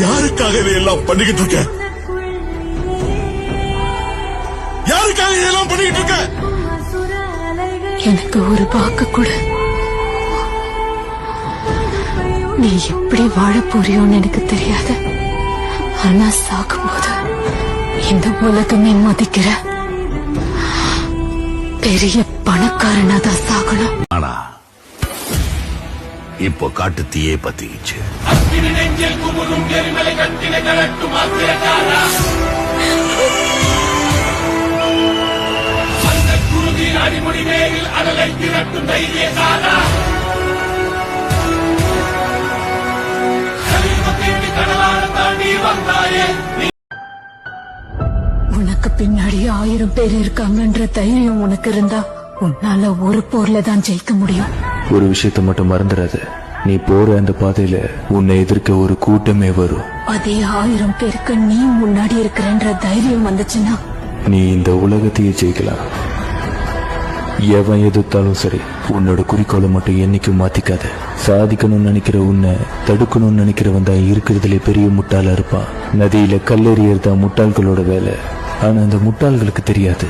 யாருக்காக இதையெல்லாம் பண்ணிக்கிட்டு இருக்க? யாருக்காக இதெல்லாம் பண்ணிக்கிட்டு இருக்க? எனக்கு ஒரு வாக்கு கூட. நீ எப்படி வாழ போறியோன்னு எனக்கு தெரியாது. ஆனா சாகும்போது இந்த உலகமே மதிக்கிற பெரிய பணக்காரனா தான் சாகணும். ஆனா இப்போ காட்டு தீயே பத்திக்கிச்சு. அடிமொழி மேலில் அடலை திரட்டும் தைரியசாலா. உனக்கு பின்னாடி 1000 பேர் இருக்காங்கன்ற தைரியம் உனக்கு இருந்தா உன்னால ஒரு போர்ல தான் ஜெயிக்க முடியும். ஒரு விஷயத்த மட்டும் மறந்துடாத, நீ போற அந்த பாதையில உன்னை எதிர்க்க ஒரு கூட்டமே வரும். அதே 1000 பேருக்கு நீ முன்னாடி இருக்கிறன்ற தைரியம் வந்துச்சுன்னா நீ இந்த உலகத்தையே ஜெயிக்கலாம். எவன் எதிர்த்தாலும் சரி, உன்னோட குறிக்கோளை மட்டும் என்னைக்கும் மாத்திக்காத. சாதிக்கணும்னு நினைக்கிற உன்னை தடுக்கணும்னு நினைக்கிறவன் தான் இருக்கிறதுல பெரிய முட்டாளா இருப்பான். நதியில கல்லெறியறதா முட்டாள்களோட வேலை. ஆனா அந்த முட்டாள்களுக்கு தெரியாது,